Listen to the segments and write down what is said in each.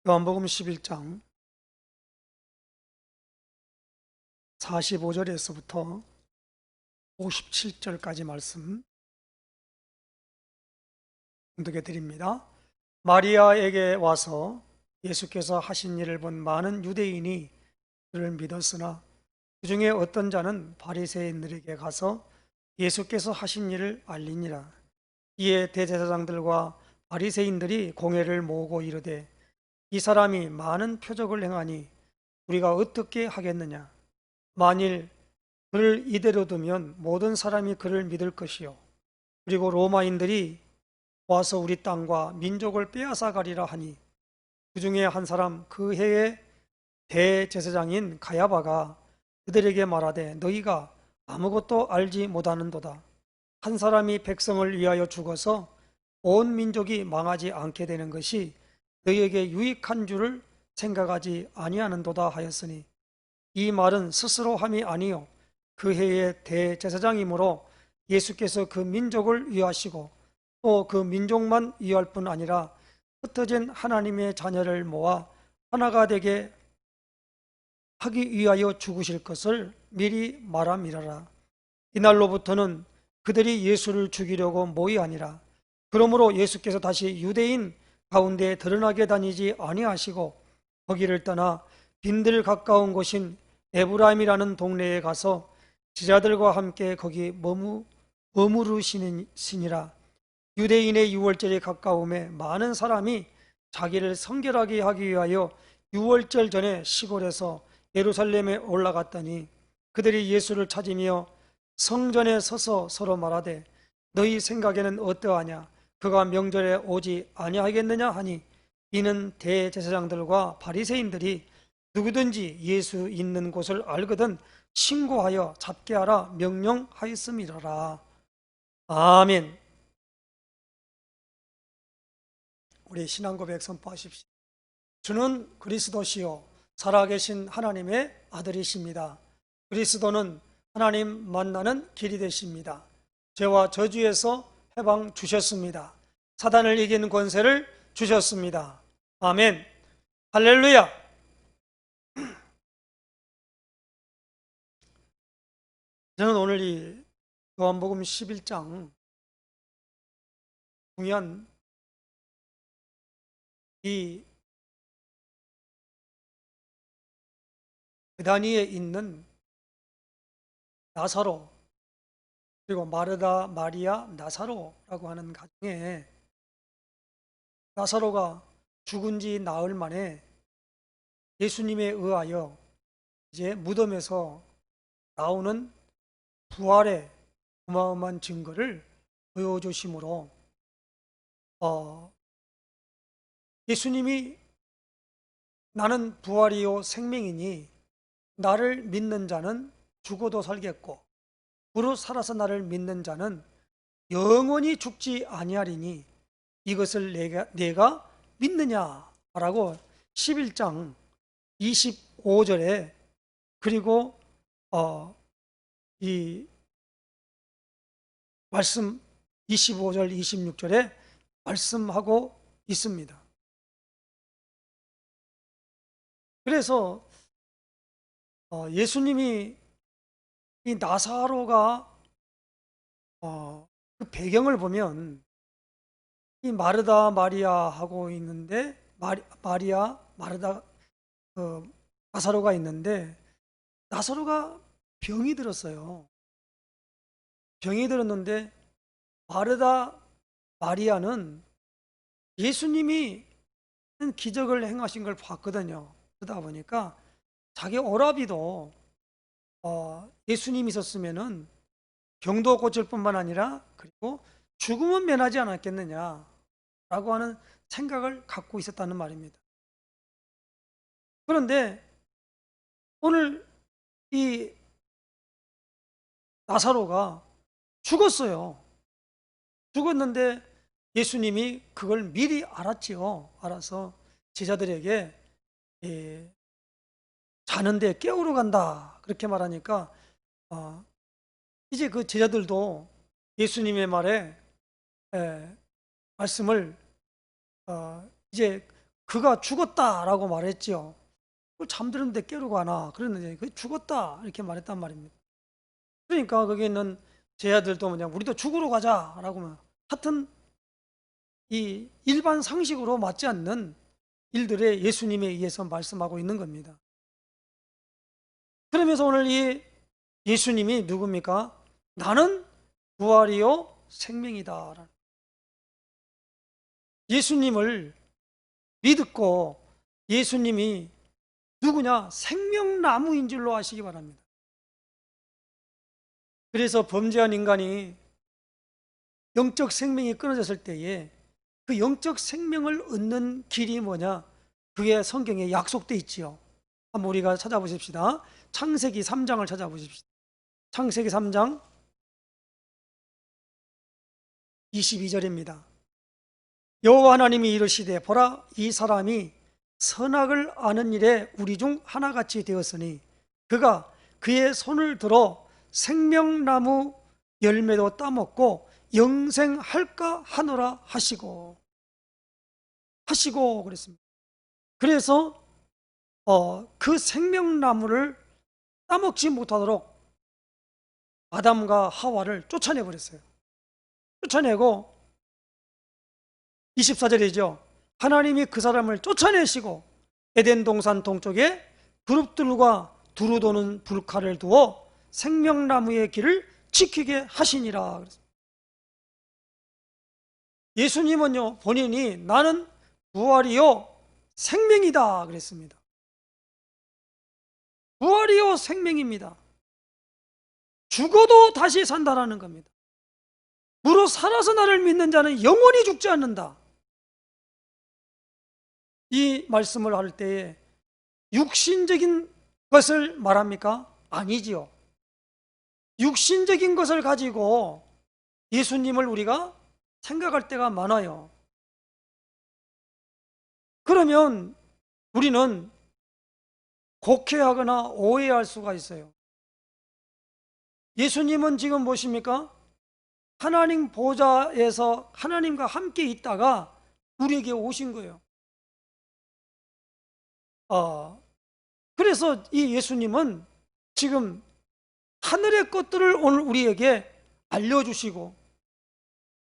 요한복음 11장 45절에서부터 57절까지 말씀 봉독해 드립니다. 마리아에게 와서 예수께서 하신 일을 본 많은 유대인이 그를 믿었으나 그 중에 어떤 자는 바리새인들에게 가서 예수께서 하신 일을 알리니라. 이에 대제사장들과 바리새인들이 공회를 모으고 이르되 이 사람이 많은 표적을 행하니 우리가 어떻게 하겠느냐. 만일 그를 이대로 두면 모든 사람이 그를 믿을 것이요 그리고 로마인들이 와서 우리 땅과 민족을 빼앗아 가리라 하니 그 중에 한 사람 그 해의 대제사장인 가야바가 그들에게 말하되 너희가 아무것도 알지 못하는도다. 한 사람이 백성을 위하여 죽어서 온 민족이 망하지 않게 되는 것이 너희에게 유익한 줄을 생각하지 아니하는도다 하였으니 이 말은 스스로 함이 아니요 그 해의 대제사장이므로 예수께서 그 민족을 위하시고 또 그 민족만 위할 뿐 아니라 흩어진 하나님의 자녀를 모아 하나가 되게 하기 위하여 죽으실 것을 미리 말함이라라. 이날로부터는 그들이 예수를 죽이려고 모이하니라. 그러므로 예수께서 다시 유대인 가운데 드러나게 다니지 아니하시고 거기를 떠나 빈들 가까운 곳인 에브라임이라는 동네에 가서 제자들과 함께 거기 머무르시니라. 유대인의 유월절이 가까움에 많은 사람이 자기를 성결하게 하기 위하여 유월절 전에 시골에서 예루살렘에 올라갔더니 그들이 예수를 찾으며 성전에 서서 서로 말하되 너희 생각에는 어떠하냐 그가 명절에 오지 아니하겠느냐 하니 이는 대제사장들과 바리새인들이 누구든지 예수 있는 곳을 알거든 신고하여 잡게 하라 명령하였음이로라. 아멘. 우리 신앙 고백 선포하십시오. 주는 그리스도시요 살아계신 하나님의 아들이십니다. 그리스도는 하나님 만나는 길이 되십니다. 죄와 저주에서 해방 주셨습니다. 사단을 이기는 권세를 주셨습니다. 아멘. 할렐루야. 저는 오늘 이 요한복음 11장 중요한 이 베다니에 있는 나사로 그리고 마르다, 마리아, 나사로라고 하는 가정에 나사로가 죽은 지 나흘 만에 예수님에 의하여 이제 무덤에서 나오는 부활의 어마어마한 증거를 보여주심으로 예수님이 나는 부활이요 생명이니 나를 믿는 자는 죽어도 살겠고 무릇 살아서 나를 믿는 자는 영원히 죽지 아니하리니 이것을 내가 믿느냐라고 11장 25절에 그리고 이 말씀 25절 26절에 말씀하고 있습니다. 그래서 예수님이 이 나사로가 그 배경을 보면 이 마르다 마리아 하고 있는데 마리아 마르다 나사로가 있는데 나사로가 병이 들었어요. 병이 들었는데 마르다 마리아는 예수님이 기적을 행하신 걸 봤거든요. 그러다 보니까 자기 오라비도 예수님이 있었으면은 병도 고칠 뿐만 아니라 그리고 죽음은 면하지 않았겠느냐라고 하는 생각을 갖고 있었다는 말입니다. 그런데 오늘 이 나사로가 죽었어요. 죽었는데 예수님이 그걸 미리 알았지요. 알아서 제자들에게 자는데 깨우러 간다 그렇게 말하니까 이제 그 제자들도 예수님의 말에 말씀을 이제 그가 죽었다라고 말했죠. 잠들었는데 깨우고 하나 그랬는데 그 죽었다 이렇게 말했단 말입니다. 그러니까 거기 있는 제자들도 뭐냐 우리도 죽으러 가자라고 하여튼 이 일반 상식으로 맞지 않는 일들에 예수님에 의해서 말씀하고 있는 겁니다. 그러면서 오늘 이 예수님이 누굽니까? 나는 부활이요 생명이다. 예수님을 믿고 예수님이 누구냐? 생명나무인 줄로 아시기 바랍니다. 그래서 범죄한 인간이 영적 생명이 끊어졌을 때에 그 영적 생명을 얻는 길이 뭐냐? 그게 성경에 약속되어 있지요. 한번 우리가 찾아보십시다. 창세기 3장을 찾아보십시다. 창세기 3장 22절입니다. 여호와 하나님이 이르시되 보라 이 사람이 선악을 아는 일에 우리 중 하나같이 되었으니 그가 그의 손을 들어 생명나무 열매도 따먹고 영생할까 하노라 하시고 그랬습니다. 그래서 그 생명나무를 따먹지 못하도록 아담과 하와를 쫓아내 버렸어요. 쫓아내고 24절이죠. 하나님이 그 사람을 쫓아내시고 에덴 동산 동쪽에 그룹들과 두루 도는 불칼을 두어 생명나무의 길을 지키게 하시니라. 예수님은요 본인이 나는 부활이요 생명이다 그랬습니다. 부활이요 생명입니다. 죽어도 다시 산다라는 겁니다. 무릇 살아서 나를 믿는 자는 영원히 죽지 않는다. 이 말씀을 할 때에 육신적인 것을 말합니까? 아니지요. 육신적인 것을 가지고 예수님을 우리가 생각할 때가 많아요. 그러면 우리는 곡해하거나 오해할 수가 있어요. 예수님은 지금 무엇입니까? 하나님 보좌에서 하나님과 함께 있다가 우리에게 오신 거예요. 그래서 이 예수님은 지금 하늘의 것들을 오늘 우리에게 알려주시고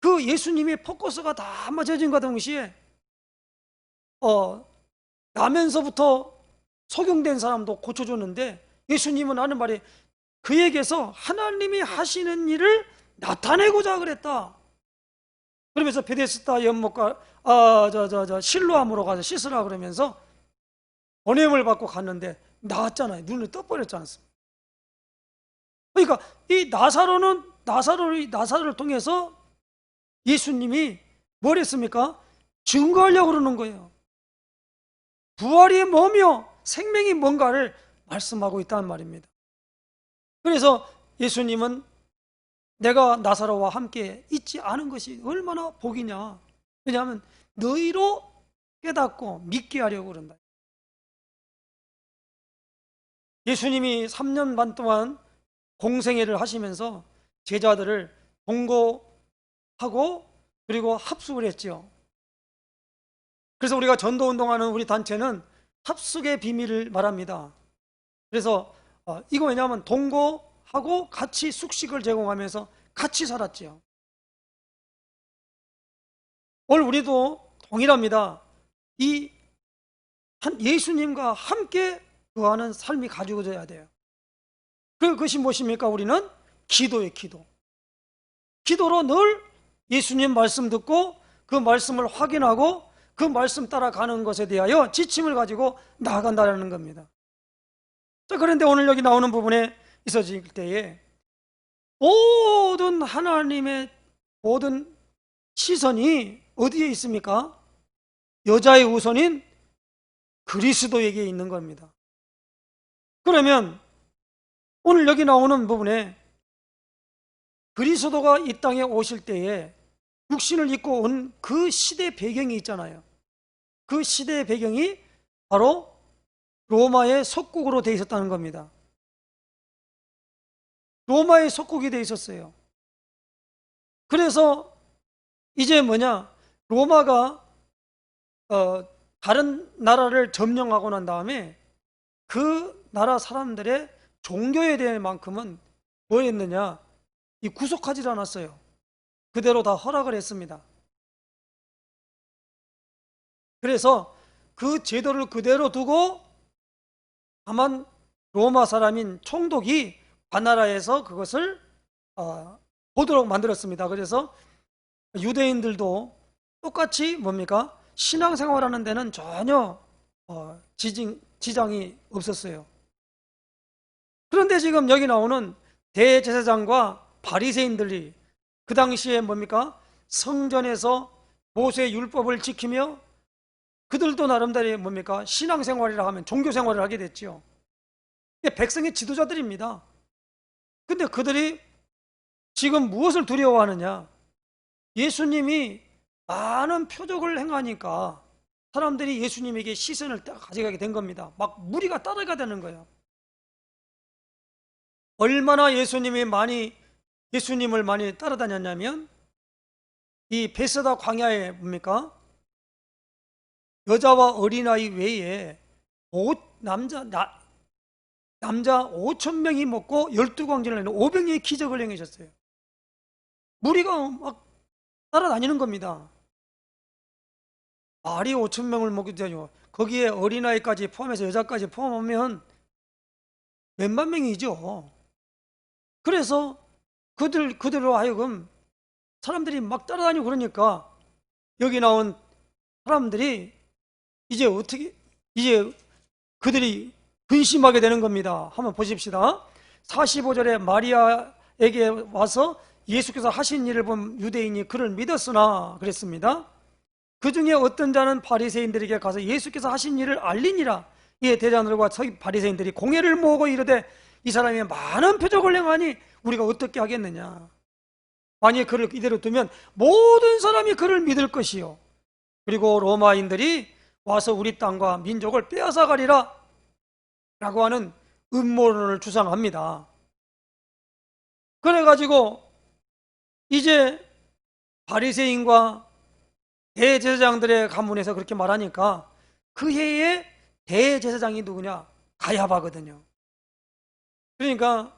그 예수님의 포커스가 다 맞춰진과 동시에 나면서부터 속용된 사람도 고쳐줬는데 예수님은 하는 말이 그에게서 하나님이 하시는 일을 나타내고자 그랬다. 그러면서 베데스다 연못가 실로암으로 가서 씻으라 그러면서 보냄을 받고 갔는데 나았잖아요. 눈을 떠버렸지 않습니까? 그러니까 이 나사로를 통해서 예수님이 뭘 했습니까? 증거하려고 그러는 거예요. 부활이 뭐며 생명이 뭔가를 말씀하고 있다는 말입니다. 그래서 예수님은 내가 나사로와 함께 있지 않은 것이 얼마나 복이냐. 왜냐하면 너희로 깨닫고 믿게 하려고 그런다. 예수님이 3년 반 동안 공생애를 하시면서 제자들을 동거하고 그리고 합숙을 했죠. 그래서 우리가 전도운동하는 우리 단체는 합숙의 비밀을 말합니다. 그래서 이거 왜냐하면 동거하고 같이 숙식을 제공하면서 같이 살았죠. 오늘 우리도 동일합니다. 이 예수님과 함께 거하는 삶이 가지고져야 돼요. 그것이 무엇입니까? 우리는 기도예요. 기도로 늘 예수님 말씀 듣고 그 말씀을 확인하고 그 말씀 따라가는 것에 대하여 지침을 가지고 나아간다는 겁니다. 자, 그런데 오늘 여기 나오는 부분에 있어질 때에 모든 하나님의 모든 시선이 어디에 있습니까? 여자의 우선인 그리스도에게 있는 겁니다. 그러면 오늘 여기 나오는 부분에 그리스도가 이 땅에 오실 때에 육신을 입고 온 그 시대 배경이 있잖아요. 그 시대의 배경이 바로 로마의 속국으로 되어 있었다는 겁니다. 로마의 속국이 되어 있었어요. 그래서 이제 로마가 다른 나라를 점령하고 난 다음에 그 나라 사람들의 종교에 대한 만큼은 뭐였느냐? 이 구속하지 않았어요. 그대로 다 허락을 했습니다. 그래서 그 제도를 그대로 두고 다만 로마 사람인 총독이 바나라에서 그것을 보도록 만들었습니다. 그래서 유대인들도 똑같이 뭡니까? 신앙생활하는 데는 전혀 지장이 없었어요. 그런데 지금 여기 나오는 대제사장과 바리새인들이 그 당시에 뭡니까? 성전에서 모세의 율법을 지키며 그들도 나름대로 뭡니까? 신앙생활이라 하면 종교생활을 하게 됐죠. 백성의 지도자들입니다. 근데 그들이 지금 무엇을 두려워하느냐? 예수님이 많은 표적을 행하니까 사람들이 예수님에게 시선을 가져가게 된 겁니다. 막 무리가 따라가게 되는 거예요. 얼마나 예수님을 많이 따라다녔냐면 이 베세다 광야에 뭡니까? 여자와 어린아이 외에 남자 5천 명이 먹고 12광진을 내는 500명의 기적을 행하셨어요. 무리가 막 따라다니는 겁니다. 말이 5천 명을 먹게 되죠. 거기에 어린아이까지 포함해서 여자까지 포함하면 몇만 명이죠. 그래서 그들로 하여금 사람들이 막 따라다니고 그러니까 여기 나온 사람들이 이제 그들이 근심하게 되는 겁니다. 한번 보십시다. 45절에 마리아에게 와서 예수께서 하신 일을 본 유대인이 그를 믿었으나 그랬습니다. 그 중에 어떤 자는 바리새인들에게 가서 예수께서 하신 일을 알리니라. 이에 대장들과 바리새인들이 공회를 모으고 이르되 이 사람이 많은 표적을 행하니 우리가 어떻게 하겠느냐. 만약에 그를 이대로 두면 모든 사람이 그를 믿을 것이요, 그리고 로마인들이 와서 우리 땅과 민족을 빼앗아가리라 라고 하는 음모론을 주장합니다. 그래가지고 이제 바리새인과 대제사장들의 가문에서 그렇게 말하니까 그 해에 대제사장이 누구냐? 가야바거든요. 그러니까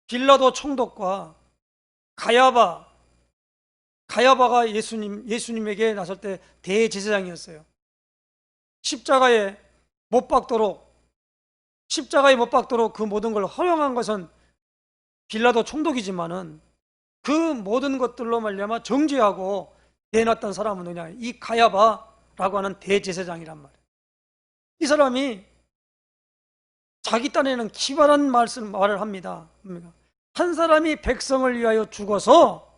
빌라도 총독과 가야바가 예수님에게 나설 때 대제사장이었어요. 십자가에 못 박도록 그 모든 걸 허용한 것은 빌라도 총독이지만은 그 모든 것들로 말미암아 정죄하고 내놨던 사람은 누구냐? 이 가야바라고 하는 대제사장이란 말이에요. 이 사람이 자기 딴에는 기발한 말을 합니다. 한 사람이 백성을 위하여 죽어서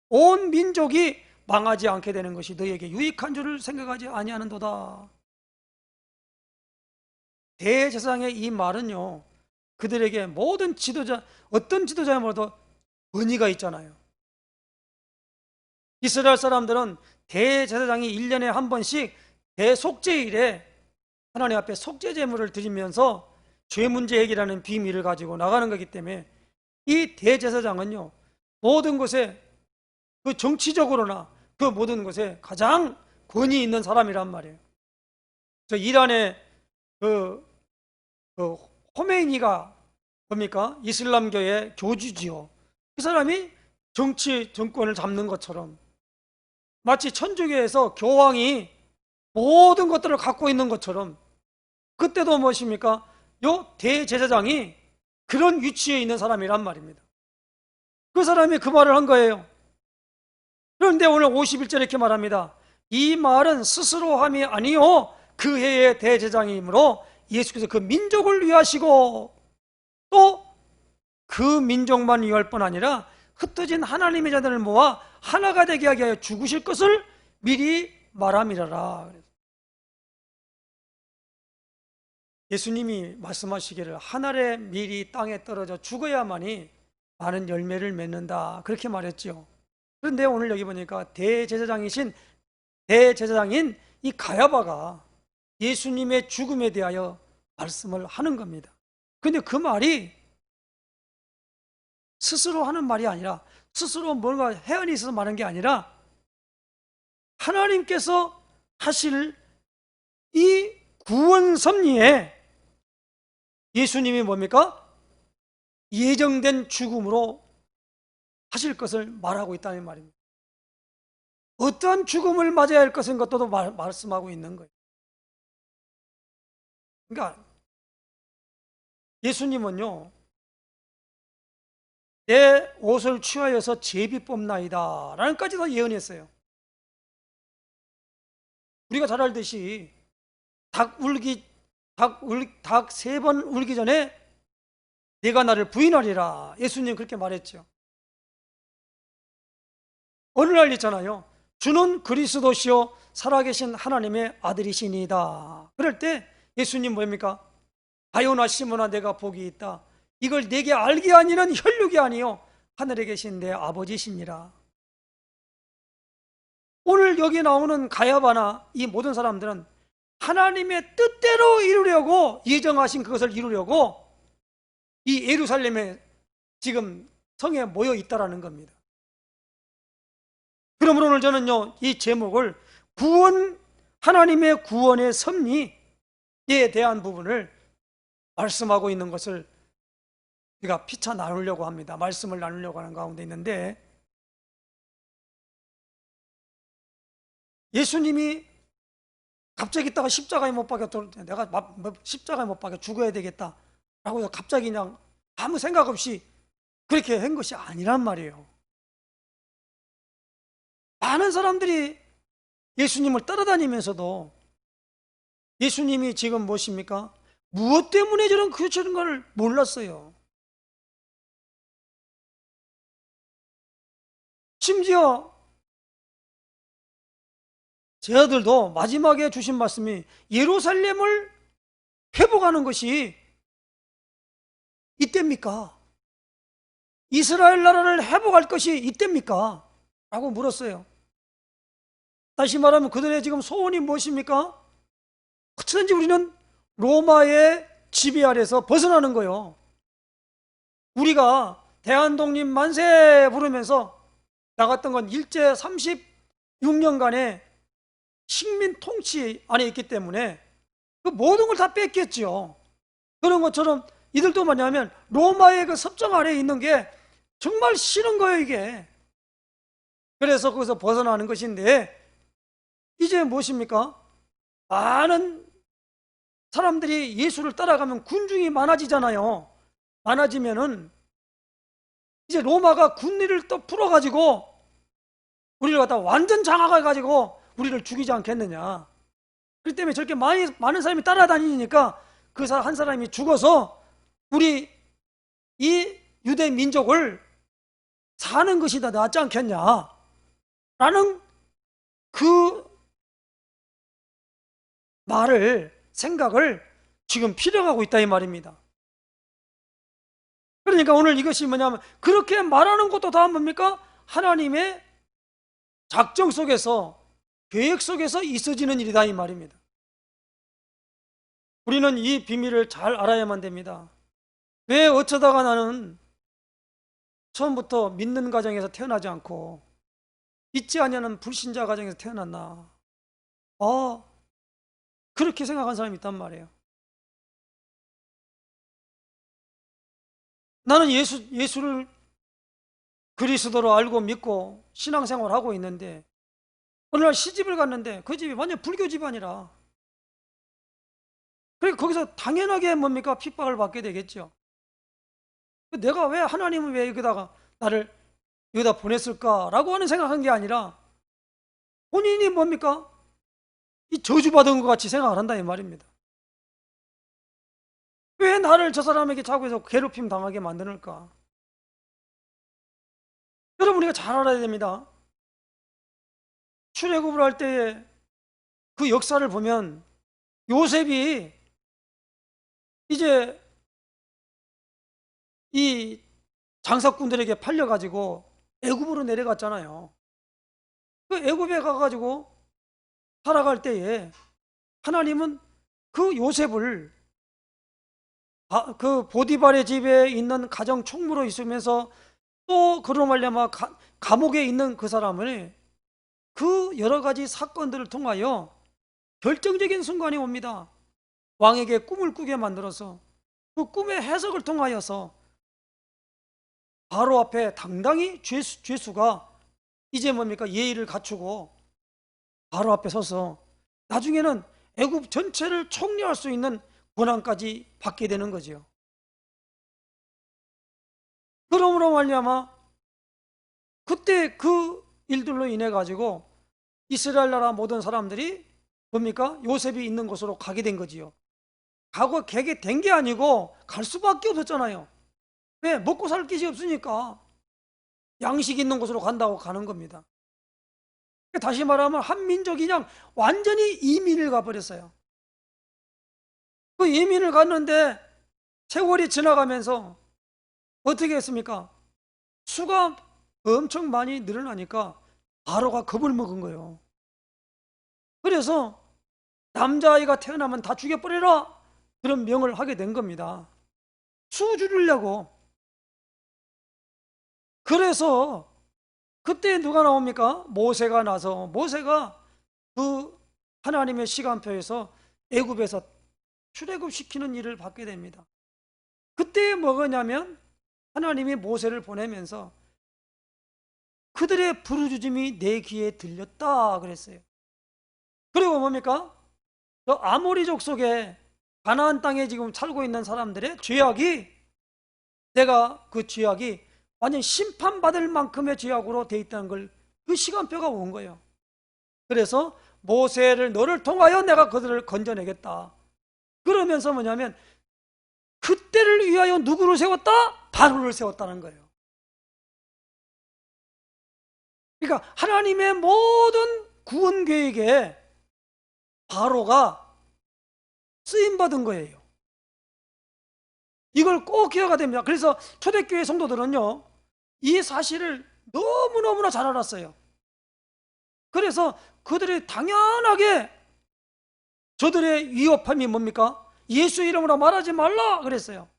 온 민족이 망하지 않게 되는 것이 너희에게 유익한 줄을 생각하지 아니하는도다. 대제사장의 이 말은요, 그들에게 모든 어떤 지도자마도 은혜가 있잖아요. 이스라엘 사람들은 대제사장이 1년에 한 번씩 대속죄일에 하나님 앞에 속죄 제물을 드리면서 죄 문제 해결하는 비밀을 가지고 나가는 거기 때문에 이 대제사장은요, 모든 것에 그 정치적으로나 그 모든 것에 가장 권위 있는 사람이란 말이에요. 저 이란의 그 호메이니가 뭡니까? 이슬람교의 교주지요. 그 사람이 정권을 잡는 것처럼 마치 천주교에서 교황이 모든 것들을 갖고 있는 것처럼 그때도 무엇입니까? 요 대제사장이 그런 위치에 있는 사람이란 말입니다. 그 사람이 그 말을 한 거예요. 그런데 오늘 51절에 이렇게 말합니다. 이 말은 스스로 함이 아니요 그 해의 대제사장이므로 예수께서 그 민족을 위하시고 또 그 민족만 위할 뿐 아니라 흩어진 하나님의 자들을 모아 하나가 되게 하게 하여 죽으실 것을 미리 말함이라라. 예수님이 말씀하시기를 한 알의 밀이 땅에 떨어져 죽어야만이 많은 열매를 맺는다, 그렇게 말했죠. 그런데 오늘 여기 보니까 대제사장인 이 가야바가 예수님의 죽음에 대하여 말씀을 하는 겁니다. 그런데 그 말이 스스로 하는 말이 아니라, 스스로 뭔가 해안이 있어서 말하는 게 아니라 하나님께서 하실 이 구원 섭리에 예수님이 뭡니까? 예정된 죽음으로 하실 것을 말하고 있다는 말입니다. 어떠한 죽음을 맞아야 할 것인 것도 말씀하고 있는 거예요. 그러니까 예수님은요, 내 옷을 취하여서 제비 뽑나이다 라는 까지도 예언했어요. 우리가 잘 알듯이 닭 세 번 울기 전에 네가 나를 부인하리라, 예수님 그렇게 말했죠. 어느 날 있잖아요, 주는 그리스도시요 살아계신 하나님의 아들이시니이다. 그럴 때 예수님 뭡니까? 바요나 시몬아, 내가 복이 있다. 이걸 내게 알게 아니는 혈육이 아니요 하늘에 계신 내 아버지시니라. 오늘 여기 나오는 가야바나 이 모든 사람들은 하나님의 뜻대로 이루려고, 예정하신 그것을 이루려고 이 예루살렘에 지금 성에 모여 있다라는 겁니다. 그러므로 오늘 저는요, 이 제목을 하나님의 구원의 섭리에 대한 부분을 말씀하고 있는 것을 우리가 피차 나누려고 합니다. 말씀을 나누려고 하는 가운데 있는데, 예수님이 갑자기 있다가 십자가에 못 박혀, 내가 십자가에 못 박혀 죽어야 되겠다 라고 해서 갑자기 그냥 아무 생각 없이 그렇게 한 것이 아니란 말이에요. 많은 사람들이 예수님을 따라다니면서도 예수님이 지금 무엇입니까? 무엇 때문에 저런 걸 몰랐어요. 심지어 제 아들도 마지막에 주신 말씀이 예루살렘을 회복하는 것이 이때입니까? 이스라엘 나라를 회복할 것이 이때입니까? 라고 물었어요. 다시 말하면 그들의 지금 소원이 무엇입니까? 어쩌든지 우리는 로마의 지배 아래서 벗어나는 거예요. 우리가 대한독립 만세 부르면서 나갔던 건 일제 36년간의 식민 통치 안에 있기 때문에 그 모든 걸 다 뺏겼죠. 그런 것처럼 이들도 뭐냐면 로마의 그 섭정 아래에 있는 게 정말 싫은 거예요, 이게. 그래서 거기서 벗어나는 것인데, 이제 무엇입니까? 많은 사람들이 예수를 따라가면 군중이 많아지잖아요. 많아지면은 이제 로마가 군리를 또 풀어가지고 우리를 갖다 완전 장악해가지고 우리를 죽이지 않겠느냐. 그렇기 때문에 저렇게 많은 사람이 따라다니니까 그 한 사람이 죽어서 우리 이 유대 민족을 사는 것이 더 낫지 않겠냐 라는 그 생각을 지금 필요하고 있다 이 말입니다. 그러니까 오늘 이것이 뭐냐면, 그렇게 말하는 것도 다 뭡니까? 하나님의 작정 속에서, 계획 속에서 있어지는 일이다 이 말입니다. 우리는 이 비밀을 잘 알아야만 됩니다. 왜 어쩌다가 나는 처음부터 믿는 가정에서 태어나지 않고 믿지 않냐는 불신자 가정에서 태어났나? 그렇게 생각한 사람이 있단 말이에요. 나는 예수를 그리스도로 알고 믿고 신앙생활을 하고 있는데, 어느 날 시집을 갔는데 그 집이 완전 불교 집안이라, 그러니까 거기서 당연하게 뭡니까? 핍박을 받게 되겠죠. 내가 왜, 하나님은 왜 나를 여기다 보냈을까라고 하는 생각한 게 아니라 본인이 뭡니까? 이 저주받은 것 같이 생각을 한다 이 말입니다. 왜 나를 저 사람에게 자꾸 해서 괴롭힘 당하게 만드는가? 여러분, 우리가 잘 알아야 됩니다. 출애굽을 할 때의 그 역사를 보면 요셉이 이제 이 장사꾼들에게 팔려가지고 애굽으로 내려갔잖아요. 그 애굽에 가가지고 살아갈 때에 하나님은 그 요셉을 그 보디발의 집에 있는 가정 총무로 있으면서 또 그로 말미암아 감옥에 있는 그 사람을 그 여러 가지 사건들을 통하여 결정적인 순간이 옵니다. 왕에게 꿈을 꾸게 만들어서 그 꿈의 해석을 통하여서 바로 앞에 당당히 죄수가 이제 뭡니까? 예의를 갖추고 바로 앞에 서서 나중에는 애굽 전체를 총리할 수 있는 권한까지 받게 되는 거죠. 그러므로 말미암아 그때 그 일들로 인해 가지고 이스라엘 나라 모든 사람들이 뭡니까? 요셉이 있는 곳으로 가게 된 거지요. 가고 가게 된 게 아니고 갈 수밖에 없었잖아요. 왜? 먹고 살 길이 없으니까 양식 있는 곳으로 간다고 가는 겁니다. 다시 말하면 한 민족이 그냥 완전히 이민을 가버렸어요. 그 이민을 갔는데 세월이 지나가면서 어떻게 했습니까? 수가 엄청 많이 늘어나니까 바로가 겁을 먹은 거예요. 그래서 남자아이가 태어나면 다 죽여버려라, 그런 명을 하게 된 겁니다. 수 줄이려고. 그래서 그때 누가 나옵니까? 모세가 나서 모세가 그 하나님의 시간표에서 애굽에서 출애굽시키는 일을 받게 됩니다. 그때 뭐냐면 하나님이 모세를 보내면서 그들의 부르짖음이 내 귀에 들렸다 그랬어요. 그리고 뭡니까? 저 아모리족 속에 가나안 땅에 지금 살고 있는 사람들의 죄악이, 내가 그 죄악이 완전 심판받을 만큼의 죄악으로 돼 있다는 걸 그 시간표가 온 거예요. 그래서 모세를 너를 통하여 내가 그들을 건져내겠다. 그러면서 뭐냐면 그때를 위하여 누구를 세웠다? 바로를 세웠다는 거예요. 그러니까 하나님의 모든 구원 계획에 바로가 쓰임받은 거예요. 이걸 꼭 기억해야 됩니다. 그래서 초대교회 성도들은요, 이 사실을 너무너무나 잘 알았어요. 그래서 그들이 당연하게 저들의 위협함이 뭡니까? 예수 이름으로 말하지 말라 그랬어요.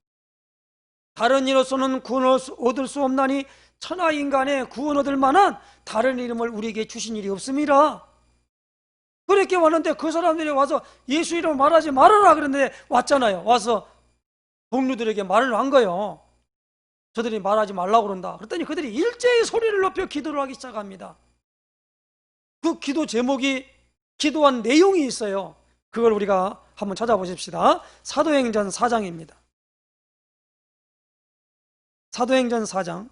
다른 이로서는 구원을 얻을 수 없나니 천하 인간의 구원 얻을 만한 다른 이름을 우리에게 주신 일이 없습니다. 그렇게 왔는데 그 사람들이 와서 예수 이름을 말하지 말아라 그랬는데 왔잖아요. 와서 동료들에게 말을 한 거예요. 저들이 말하지 말라고 그런다. 그랬더니 그들이 일제히 소리를 높여 기도를 하기 시작합니다. 그 기도 제목이, 기도한 내용이 있어요. 그걸 우리가 한번 찾아보십시다. 사도행전 4장입니다. 사도행전 4장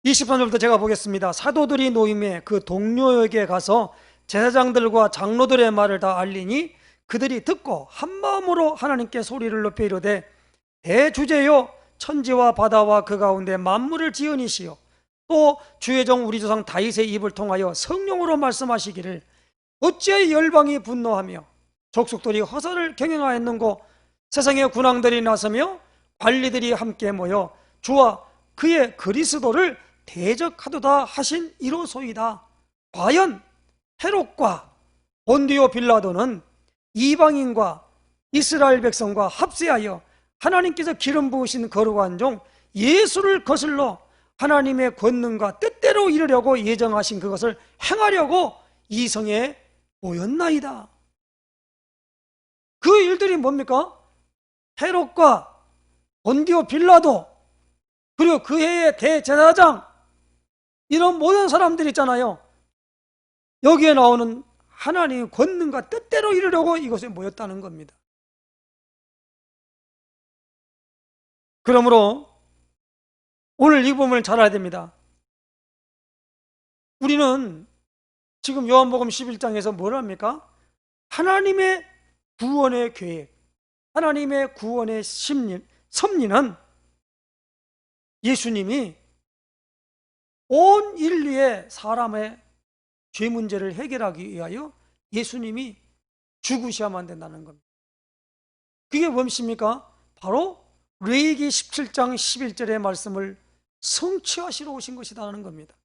23절부터 제가 보겠습니다. 사도들이 노임에 그 동료에게 가서 제사장들과 장로들의 말을 다 알리니 그들이 듣고 한마음으로 하나님께 소리를 높여 이르되 대주제요 천지와 바다와 그 가운데 만물을 지으니시요 또 주의 종 우리 조상 다윗의 입을 통하여 성령으로 말씀하시기를 어찌하여 열방이 분노하며 족속들이 허사를 경영하였는고 세상의 군왕들이 나서며 관리들이 함께 모여 주와 그의 그리스도를 대적하도다 하신 이로소이다. 과연 헤롯과 본디오 빌라도는 이방인과 이스라엘 백성과 합세하여 하나님께서 기름 부으신 거룩한 종 예수를 거슬러 하나님의 권능과 뜻대로 이루려고 예정하신 그것을 행하려고 이성에 보였나이다. 그 일들이 뭡니까? 헤롯과 본디오 빌라도, 그리고 그 해의 대제사장, 이런 모든 사람들 있잖아요. 여기에 나오는 하나님의 권능과 뜻대로 이루려고 이것에 모였다는 겁니다. 그러므로 오늘 이 부분을 잘 알아야 됩니다. 우리는 지금 요한복음 11장에서 뭘 합니까? 하나님의 구원의 계획, 하나님의 구원의 섭리는 예수님이 온 인류의 사람의 죄 문제를 해결하기 위하여 예수님이 죽으셔야만 된다는 겁니다. 그게 무엇입니까? 바로 레위기 17장 11절의 말씀을 성취하시러 오신 것이라는 겁니다.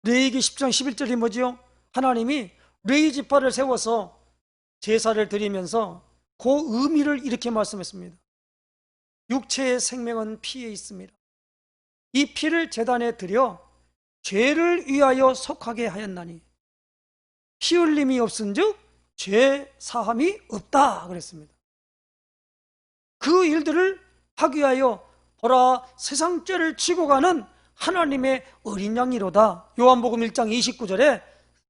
레위기 10장 11절이 뭐지요? 하나님이 레위 지파를 세워서 제사를 드리면서 그 의미를 이렇게 말씀했습니다. 육체의 생명은 피에 있습니다. 이 피를 제단에 드려 죄를 위하여 속하게 하였나니 피 흘림이 없은즉 죄 사함이 없다 그랬습니다. 그 일들을 하기 위하여 보라 세상 죄를 지고 가는 하나님의 어린 양이로다. 요한복음 1장 29절에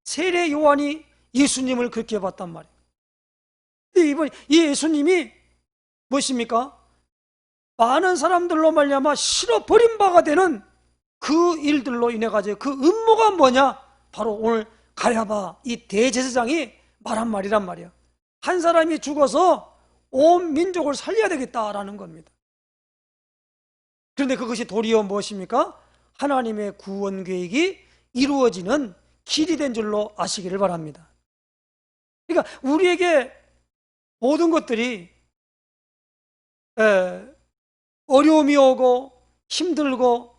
세례 요한이 예수님을 그렇게 봤단 말이에요. 이번 이 예수님이 무엇입니까? 많은 사람들로 말미암아 실어 버린 바가 되는 그 일들로 인해 가지고 그 음모가 뭐냐? 바로 오늘 가랴바 이 대제사장이 말한 말이란 말이야. 한 사람이 죽어서 온 민족을 살려야 되겠다라는 겁니다. 그런데 그것이 도리어 무엇입니까? 하나님의 구원 계획이 이루어지는 길이 된 줄로 아시기를 바랍니다. 그러니까 우리에게 모든 것들이 어려움이 오고 힘들고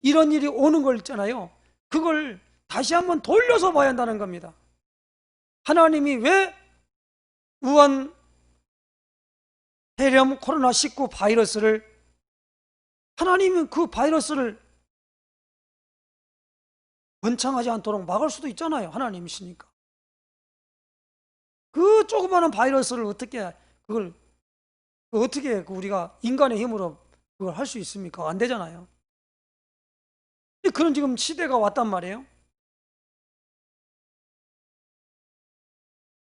이런 일이 오는 걸 있잖아요. 그걸 다시 한번 돌려서 봐야 한다는 겁니다. 하나님이 왜 우한 폐렴 코로나19 바이러스를 하나님은 그 바이러스를 번창하지 않도록 막을 수도 있잖아요. 하나님이시니까. 그 조그마한 바이러스를 어떻게 우리가 인간의 힘으로 그걸 할 수 있습니까? 안 되잖아요. 그런 지금 시대가 왔단 말이에요.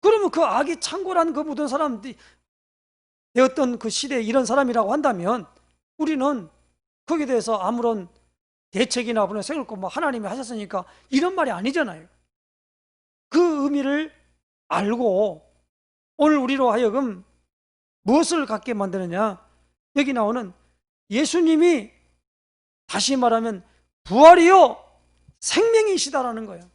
그러면 그 악이 창궐한 그 모든 사람들이 되었던 그 시대에 이런 사람이라고 한다면 우리는 거기에 대해서 아무런 대책이나 그런 세울 거 뭐 하나님이 하셨으니까 이런 말이 아니잖아요. 그 의미를 알고 오늘 우리로 하여금 무엇을 갖게 만드느냐? 여기 나오는 예수님이 다시 말하면 부활이요 생명이시다라는 거예요.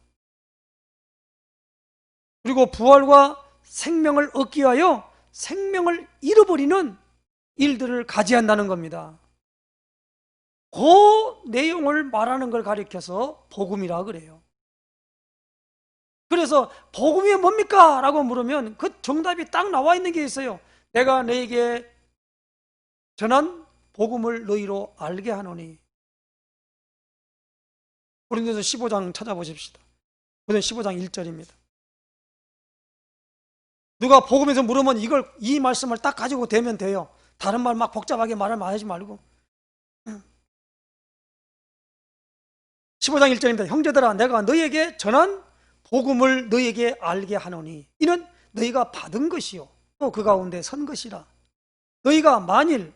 그리고 부활과 생명을 얻기 위하여 생명을 잃어버리는 일들을 가지한다는 겁니다. 그 내용을 말하는 걸 가리켜서 복음이라 그래요. 그래서 복음이 뭡니까? 라고 물으면 그 정답이 딱 나와 있는 게 있어요. 내가 너에게 전한 복음을 너희로 알게 하노니. 고린도서 15장 찾아보십시다. 고린도서 15장 1절입니다. 누가 복음에서 물으면 이 말씀을 딱 가지고 대면 돼요. 다른 말 막 복잡하게 말을 하지 말고. 15장 1절입니다. 형제들아 내가 너희에게 전한 복음을 너희에게 알게 하노니 이는 너희가 받은 것이요 또 그 가운데 선 것이라. 너희가 만일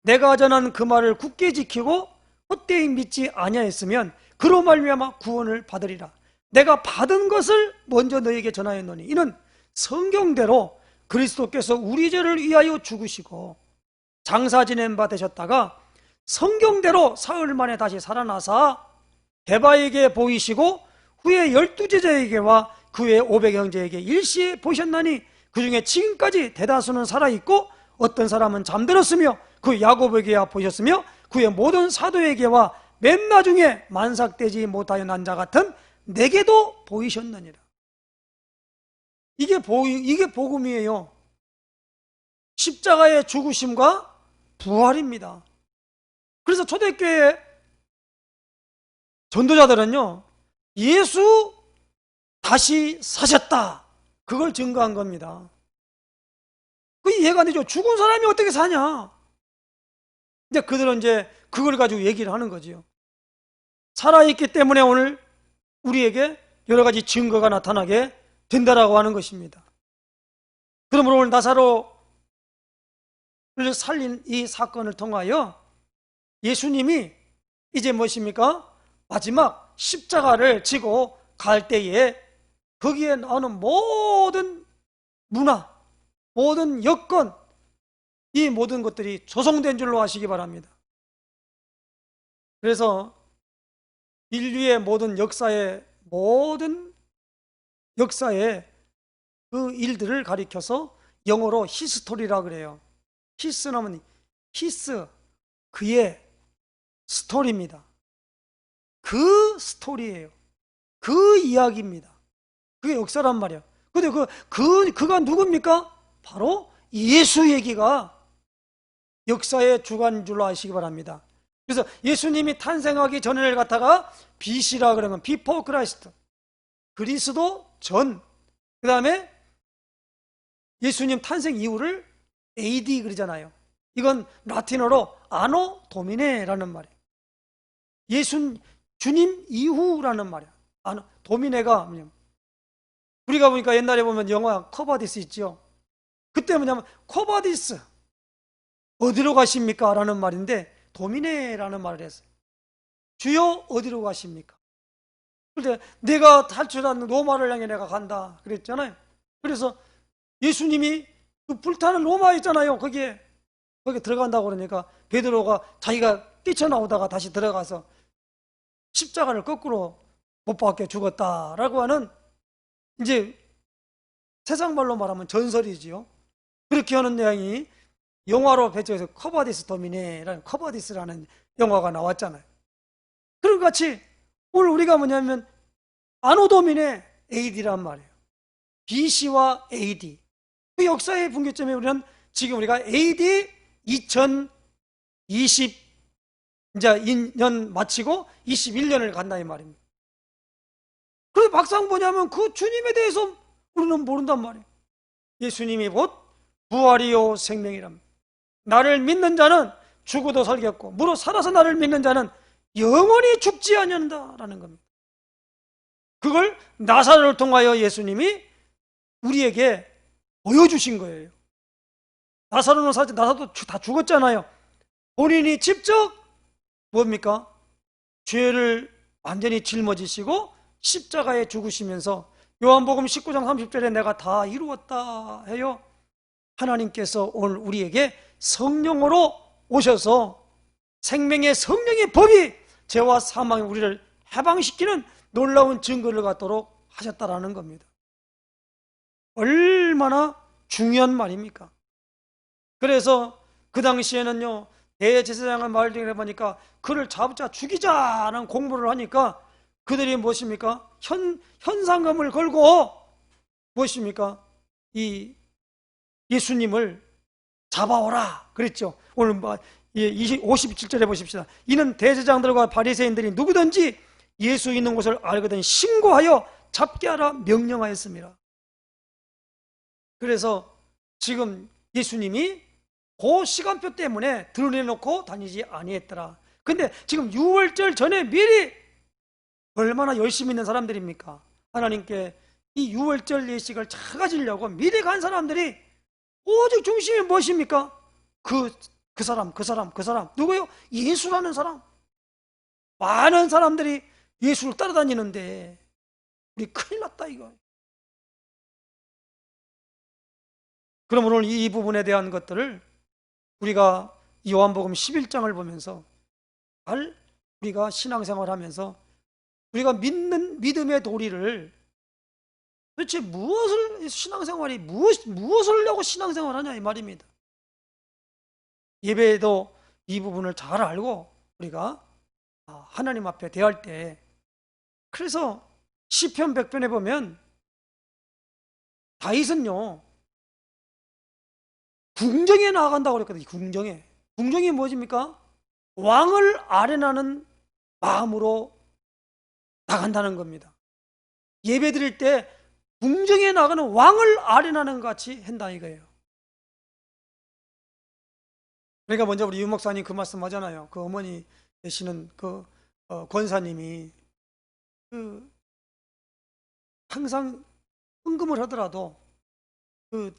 내가 전한 그 말을 굳게 지키고 헛되이 믿지 아니하였으면 그로 말미암아 구원을 받으리라. 내가 받은 것을 먼저 너희에게 전하였노니 이는 성경대로 그리스도께서 우리 죄를 위하여 죽으시고 장사 지낸 바 되셨다가 성경대로 사흘 만에 다시 살아나사 대바에게 보이시고 후에 12제자에게와 그 외 500형제에게 일시에 보셨나니 그 중에 지금까지 대다수는 살아있고 어떤 사람은 잠들었으며 그 야고보에게야 보셨으며 그의 모든 사도에게와 맨 나중에 만삭되지 못하여 난 자 같은 내게도 보이셨느니라. 이게 복음이에요. 십자가의 죽으심과 부활입니다. 그래서 초대교회 전도자들은요, 예수 다시 사셨다. 그걸 증거한 겁니다. 그 이해가 안 되죠. 죽은 사람이 어떻게 사냐? 근데 그들은 이제 그걸 가지고 얘기를 하는 거지요. 살아있기 때문에 오늘 우리에게 여러 가지 증거가 나타나게 된다라고 하는 것입니다. 그러므로 오늘 나사로를 살린 이 사건을 통하여 예수님이 이제 무엇입니까? 마지막 십자가를 지고 갈 때에 거기에 나오는 모든 문화, 모든 여건, 이 모든 것들이 조성된 줄로 아시기 바랍니다. 그래서 인류의 모든 역사의 그 일들을 가리켜서 영어로 히스토리라 그래요. 히스는 그의 스토리입니다. 그 스토리예요. 그 이야기입니다. 그게 역사란 말이야. 근데 그가 누굽니까? 바로 예수 얘기가 역사의 주관인 줄로 아시기 바랍니다. 그래서 예수님이 탄생하기 전을 갖다가 BC라 그러면 비포 크라이스트, 그리스도 전, 그 다음에 예수님 탄생 이후를 AD 그러잖아요. 이건 라틴어로 아노 도미네라는 말이에요. 주님 이후라는 말이야. 도미네가 뭐냐면, 우리가 보니까 옛날에 보면 영화 커버디스 있죠. 그때 뭐냐면 커버디스 어디로 가십니까? 라는 말인데 도미네라는 말을 했어요. 주여 어디로 가십니까? 그런데 내가 탈출한 로마를 향해 내가 간다 그랬잖아요. 그래서 예수님이 그 불타는 로마 있잖아요. 거기 들어간다고 그러니까 베드로가 자기가 뛰쳐나오다가 다시 들어가서 십자가를 거꾸로 못 박혀 죽었다라고 하는, 이제 세상 말로 말하면 전설이지요. 그렇게 하는 내용이 영화로 배치해서 커버디스 도미네라는, 커버디스라는 영화가 나왔잖아요. 그런 것 같이 오늘 우리가 뭐냐면 아노 도미네 AD란 말이에요. BC와 AD. 그 역사의 분기점에 우리는 지금 우리가 AD 2020 이제 2년 마치고 21년을 간다 이 말입니다. 그런데 막상 보냐면 그 주님에 대해서 우리는 모른단 말이에요. 예수님이 곧 부활이요 생명이랍니다. 나를 믿는 자는 죽어도 살겠고 무릇 살아서 나를 믿는 자는 영원히 죽지 아니한다라는 겁니다. 그걸 나사로를 통하여 예수님이 우리에게 보여주신 거예요. 나사로는 사실 나사도 다 죽었잖아요. 본인이 직접 뭡니까? 죄를 완전히 짊어지시고 십자가에 죽으시면서 요한복음 19장 30절에 내가 다 이루었다 해요. 하나님께서 오늘 우리에게 성령으로 오셔서 생명의 성령의 법이 죄와 사망의 우리를 해방시키는 놀라운 증거를 갖도록 하셨다라는 겁니다. 얼마나 중요한 말입니까? 그래서 그 당시에는요, 대제사장의 말을 해보니까 그를 잡자 죽이자라는 공부를 하니까 그들이 무엇입니까? 현상금을 걸고 무엇입니까? 이 예수님을 잡아오라 그랬죠. 오늘 57절에 보십시다. 이는 대제사장들과 바리새인들이 누구든지 예수 있는 곳을 알거든 신고하여 잡게 하라 명령하였습니다. 그래서 지금 예수님이 그 시간표 때문에 드러내놓고 다니지 아니했더라. 근데 지금 6월절 전에 미리 얼마나 열심히 있는 사람들입니까? 하나님께 이 6월절 예식을 찾아가지려고 미리 간 사람들이 오직 중심이 무엇입니까? 그 사람 누구요? 예수라는 사람. 많은 사람들이 예수를 따라다니는데 우리 큰일 났다 이거. 그럼 오늘 이 부분에 대한 것들을 우리가 요한복음 11장을 보면서 우리가 신앙생활 하면서 우리가 믿는 믿음의 도리를 도대체 신앙생활이 무엇을 하려고 신앙생활 하냐 이 말입니다. 예배에도 이 부분을 잘 알고 우리가 하나님 앞에 대할 때, 그래서 시편 100편에 보면 다윗은요 궁정에 나아간다고 그랬거든요. 궁정이 뭐십니까? 왕을 아련하는 마음으로 나간다는 겁니다. 예배 드릴 때 궁정에 나가는 왕을 아련하는 것 같이 한다 이거예요. 그러니까 먼저 우리 유 목사님 그 말씀 하잖아요. 그 어머니 되시는 그 권사님이 항상 헌금을 하더라도 그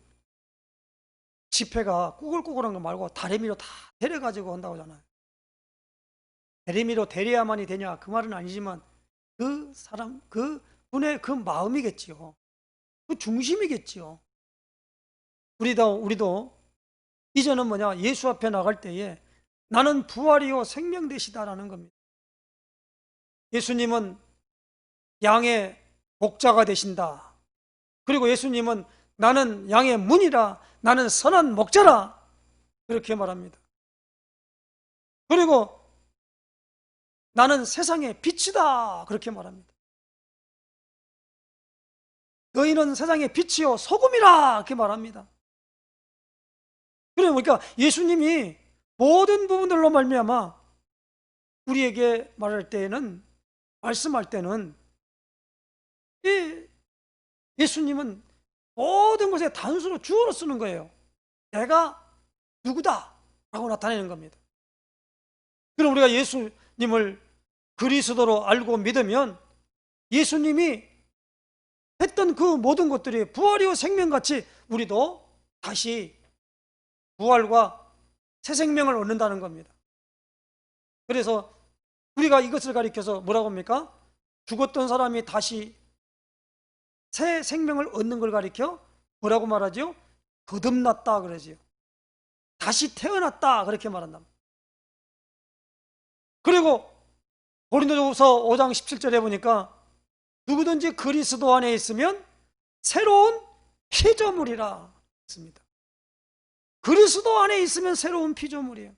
지폐가 꾸글꾸글한 거 말고 다리미로 다 데려가지고 온다고 하잖아요. 다리미로 데려야만이 되냐 그 말은 아니지만 그 사람, 그 분의 그 마음이겠지요. 그 중심이겠지요. 우리도 이제는 뭐냐, 예수 앞에 나갈 때에 나는 부활이요 생명 되시다라는 겁니다. 예수님은 양의 목자가 되신다. 그리고 예수님은 나는 양의 문이라, 나는 선한 목자라 그렇게 말합니다. 그리고 나는 세상의 빛이다 그렇게 말합니다. 너희는 세상의 빛이요 소금이라 이렇게 말합니다. 그러니까 예수님이 모든 부분들로 말미암아 우리에게 말씀할 때는 이 예수님은 모든 것에 단수로 주어로 쓰는 거예요. 내가 누구다 라고 나타내는 겁니다. 그럼 우리가 예수님을 그리스도로 알고 믿으면 예수님이 했던 그 모든 것들이 부활이요 생명같이 우리도 다시 부활과 새 생명을 얻는다는 겁니다. 그래서 우리가 이것을 가리켜서 뭐라고 합니까? 죽었던 사람이 다시 새 생명을 얻는 걸 가리켜 뭐라고 말하죠? 거듭났다 그러지요. 다시 태어났다 그렇게 말한다. 그리고 고린도전서 5장 17절에 보니까 누구든지 그리스도 안에 있으면 새로운 피조물이라 했습니다. 그리스도 안에 있으면 새로운 피조물이에요.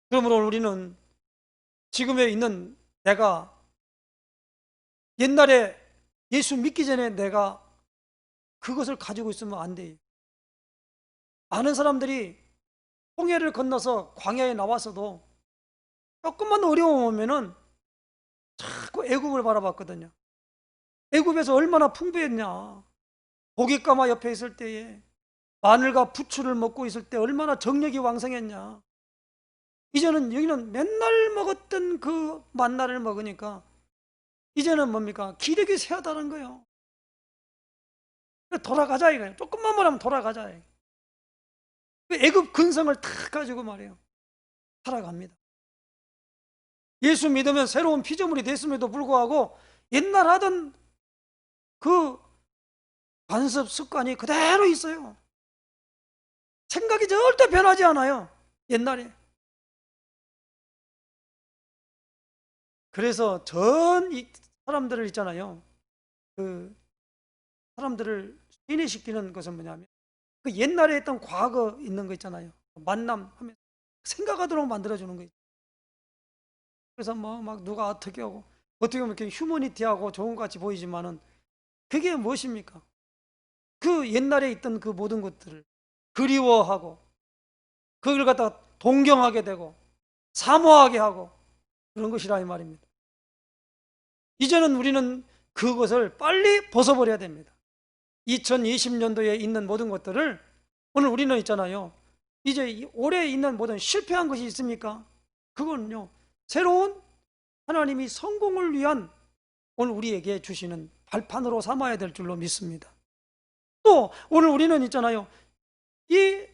그러므로 우리는 지금에 있는 내가 옛날에 예수 믿기 전에 내가 그것을 가지고 있으면 안 돼요. 많은 사람들이 홍해를 건너서 광야에 나와서도 조금만 어려움 오면은 자꾸 애굽을 바라봤거든요. 애굽에서 얼마나 풍부했냐. 고깃가마 옆에 있을 때에 마늘과 부추를 먹고 있을 때 얼마나 정력이 왕성했냐. 이제는 여기는 맨날 먹었던 그 만나를 먹으니까 이제는 뭡니까? 기력이 쇠하다는 거예요. 돌아가자 이거예요. 조금만 말하면 돌아가자. 애굽 근성을 탁 가지고 말이에요. 살아갑니다. 예수 믿으면 새로운 피조물이 됐음에도 불구하고 옛날 하던 그 관습 습관이 그대로 있어요. 생각이 절대 변하지 않아요. 옛날에. 그래서 전 이 사람들을 있잖아요. 그 사람들을 인해시키는 것은 뭐냐면 그 옛날에 했던 과거 있는 거 있잖아요. 만남하면 생각하도록 만들어주는 거 있죠. 그래서 뭐 막 누가 어떻게 하고 어떻게 보면 이렇게 휴머니티하고 좋은 것 같이 보이지만은 그게 무엇입니까? 그 옛날에 있던 그 모든 것들을 그리워하고 그걸 갖다가 동경하게 되고 사모하게 하고 그런 것이라 이 말입니다. 이제는 우리는 그것을 빨리 벗어버려야 됩니다. 2020년도에 있는 모든 것들을 오늘 우리는 있잖아요. 이제 올해 있는 모든 실패한 것이 있습니까? 그거는요. 새로운 하나님이 성공을 위한 오늘 우리에게 주시는 발판으로 삼아야 될 줄로 믿습니다. 또 오늘 우리는 있잖아요. 이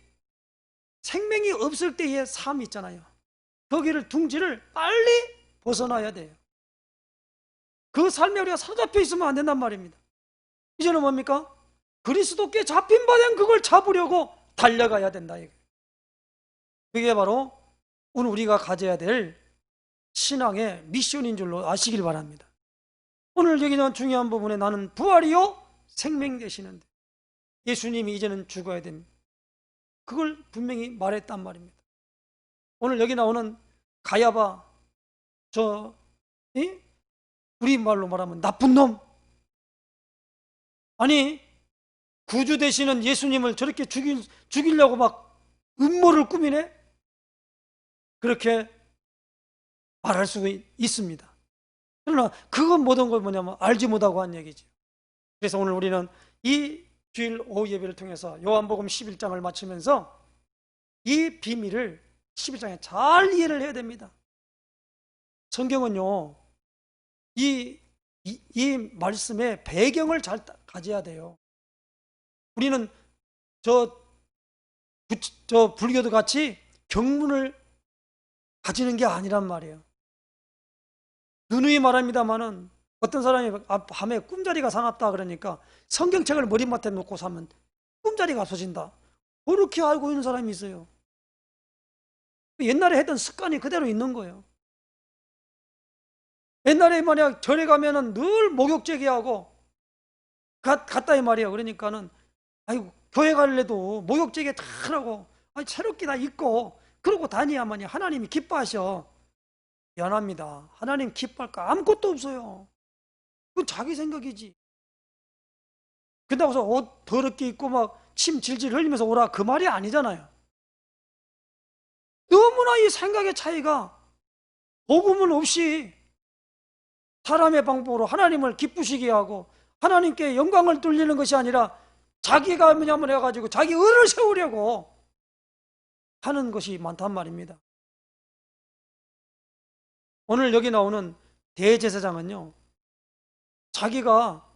생명이 없을 때의 삶 있잖아요. 거기를 둥지를 빨리 벗어나야 돼요. 그 삶에 우리가 사로잡혀 있으면 안 된단 말입니다. 이제는 뭡니까? 그리스도께 잡힌 바 된 그걸 잡으려고 달려가야 된다. 그게 바로 오늘 우리가 가져야 될 신앙의 미션인 줄로 아시길 바랍니다. 오늘 여기는 중요한 부분에 나는 부활이요 생명 되시는데 예수님이 이제는 죽어야 됩니다. 그걸 분명히 말했단 말입니다. 오늘 여기 나오는 가야바 우리말로 말하면 나쁜 놈, 아니 구주 되시는 예수님을 저렇게 죽이려고 막 음모를 꾸미네? 그렇게 말할 수 있습니다. 그러나 그건 모든 걸 뭐냐면 알지 못하고 한 얘기죠. 그래서 오늘 우리는 이 주일 오후 예배를 통해서 요한복음 11장을 마치면서 이 비밀을 11장에 잘 이해를 해야 됩니다. 성경은요, 이 말씀의 배경을 잘 가져야 돼요. 우리는 저 불교도 같이 경문을 가지는 게 아니란 말이에요. 누누이 말합니다마는 어떤 사람이 밤에 꿈자리가 사납다 그러니까 성경책을 머리맡에 놓고 사면 꿈자리가 없어진다. 그렇게 알고 있는 사람이 있어요. 옛날에 했던 습관이 그대로 있는 거예요. 옛날에 만약 절에 가면은 늘 목욕제기하고 갔다 이 말이에요. 그러니까는 아이고 교회 갈래도 목욕제기 다 하고 새롭게 다 입고 그러고 다녀야만이 하나님이 기뻐하셔. 미안합니다. 하나님 기뻐할 거 아무것도 없어요. 그건 자기 생각이지. 그렇다고 해서 옷 더럽게 입고 막 침 질질 흘리면서 오라 그 말이 아니잖아요. 이 생각의 차이가 복음은 없이 사람의 방법으로 하나님을 기쁘시게 하고 하나님께 영광을 돌리는 것이 아니라 자기가 뭐냐면 해가지고 자기 의를 세우려고 하는 것이 많단 말입니다. 오늘 여기 나오는 대제사장은요, 자기가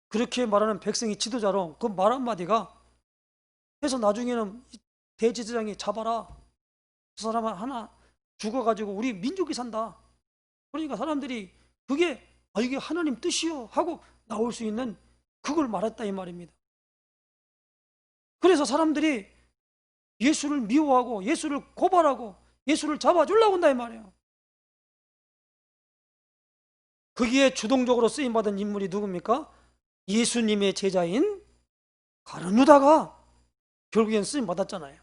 그렇게 말하는 백성이 지도자로 그 말 한마디가 해서 나중에는 대제사장이 잡아라, 그 사람은 하나 죽어가지고 우리 민족이 산다. 그러니까 사람들이 그게 이게 하나님 뜻이요 하고 나올 수 있는 그걸 말했다 이 말입니다. 그래서 사람들이 예수를 미워하고 예수를 고발하고 예수를 잡아주려고 한다 이 말이에요. 거기에 주동적으로 쓰임받은 인물이 누굽니까? 예수님의 제자인 가룟 유다가 결국엔 쓰임받았잖아요.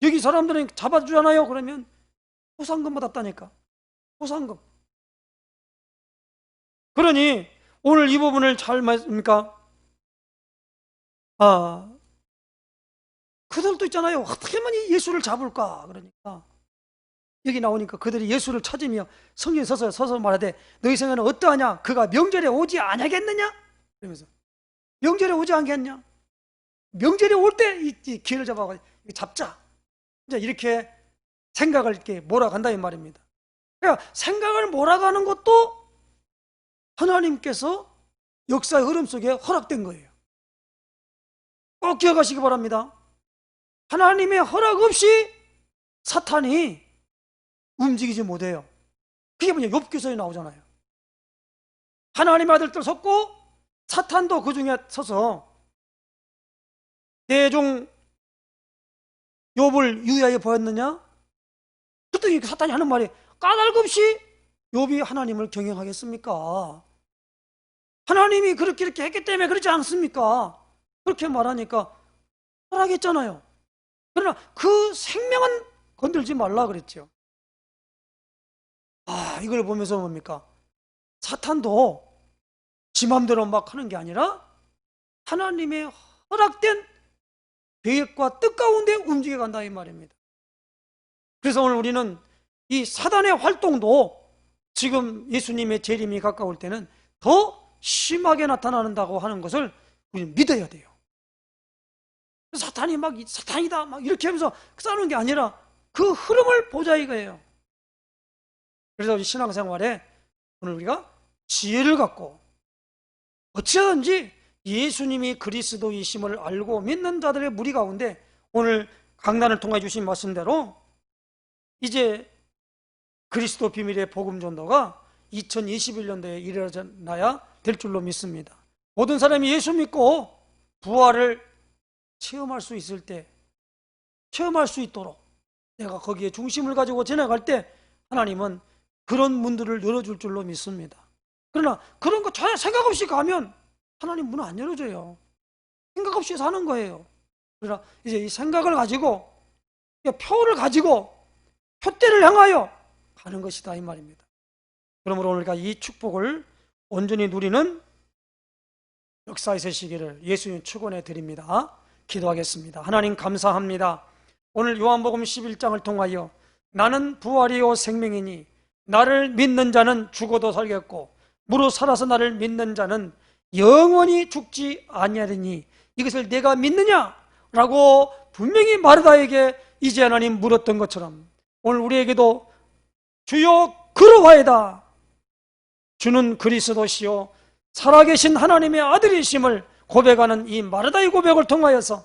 여기 사람들은 잡아주잖아요. 그러면 포상금 받았다니까. 포상금. 그러니 오늘 이 부분을 잘 말씀입니까? 그들도 있잖아요. 어떻게 하면 이 예수를 잡을까? 그러니까 여기 나오니까 그들이 예수를 찾으며 성경에 서서 말하되 너희 성에는 어떠하냐? 그가 명절에 오지 아니하겠느냐? 그러면서 명절에 오지 않겠냐? 명절에 올 때 이 기회를 잡아가지고 잡자. 이제 이렇게 생각을 이렇게 몰아간다 이 말입니다. 그러니까 생각을 몰아가는 것도 하나님께서 역사의 흐름 속에 허락된 거예요. 꼭 기억하시기 바랍니다. 하나님의 허락 없이 사탄이 움직이지 못해요. 그게 뭐냐? 욥기서에 나오잖아요. 하나님의 아들들 섰고 사탄도 그 중에 서서 대종 욥을 유의하여 보았느냐? 그랬더니 사탄이 하는 말이 까닭 없이 욥이 하나님을 경영하겠습니까? 하나님이 그렇게 이렇게 했기 때문에 그렇지 않습니까? 그렇게 말하니까 허락했잖아요. 그러나 그 생명은 건들지 말라 그랬죠. 이걸 보면서 뭡니까? 사탄도 지 맘대로 막 하는 게 아니라 하나님의 허락된 계획과 뜻 가운데 움직여 간다 이 말입니다. 그래서 오늘 우리는 이 사단의 활동도 지금 예수님의 재림이 가까울 때는 더 심하게 나타난다고 하는 것을 우리는 믿어야 돼요. 사탄이 막 사탄이다 막 이렇게 하면서 싸우는 게 아니라 그 흐름을 보자 이거예요. 그래서 신앙생활에 오늘 우리가 지혜를 갖고 어찌하든지 예수님이 그리스도이심을 알고 믿는 자들의 무리 가운데 오늘 강단을 통해 주신 말씀대로 이제 그리스도 비밀의 복음 전도가 2021년도에 이르러나야 될 줄로 믿습니다. 모든 사람이 예수 믿고 부활을 체험할 수 있을 때, 체험할 수 있도록 내가 거기에 중심을 가지고 지나갈 때 하나님은 그런 문들을 열어줄 줄로 믿습니다. 그러나 그런 거 전혀 생각 없이 가면 하나님 문은 안 열어줘요. 생각 없이 사는 거예요. 그러나 이제 이 생각을 가지고 표를 가지고 표대를 향하여 가는 것이다 이 말입니다. 그러므로 오늘 우리가 이 축복을 온전히 누리는 역사에 서시기를 예수님 축원해 드립니다. 기도하겠습니다. 하나님 감사합니다. 오늘 요한복음 11장을 통하여 나는 부활이요 생명이니 나를 믿는 자는 죽어도 살겠고 무릇 살아서 나를 믿는 자는 영원히 죽지 아니하리니 이것을 내가 믿느냐? 라고 분명히 마르다에게 이제 하나님 물었던 것처럼 오늘 우리에게도 주여 그러하이다. 주는 그리스도시요 살아계신 하나님의 아들이심을 고백하는 이 마르다의 고백을 통하여서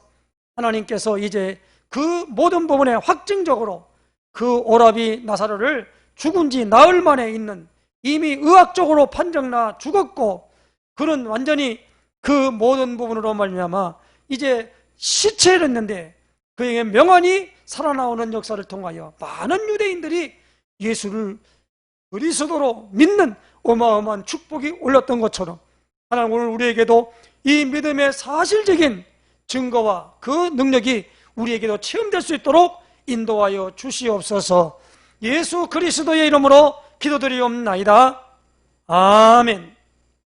하나님께서 이제 그 모든 부분에 확증적으로 그 오라비 나사로를 죽은 지 나흘 만에 있는 이미 의학적으로 판정나 죽었고 그는 완전히 그 모든 부분으로 말미암아 이제 시체를 했는데 그에게 명언이 살아나오는 역사를 통하여 많은 유대인들이 예수를 그리스도로 믿는 어마어마한 축복이 올렸던 것처럼 하나님 오늘 우리에게도 이 믿음의 사실적인 증거와 그 능력이 우리에게도 체험될 수 있도록 인도하여 주시옵소서. 예수 그리스도의 이름으로 기도드리옵나이다. 아멘.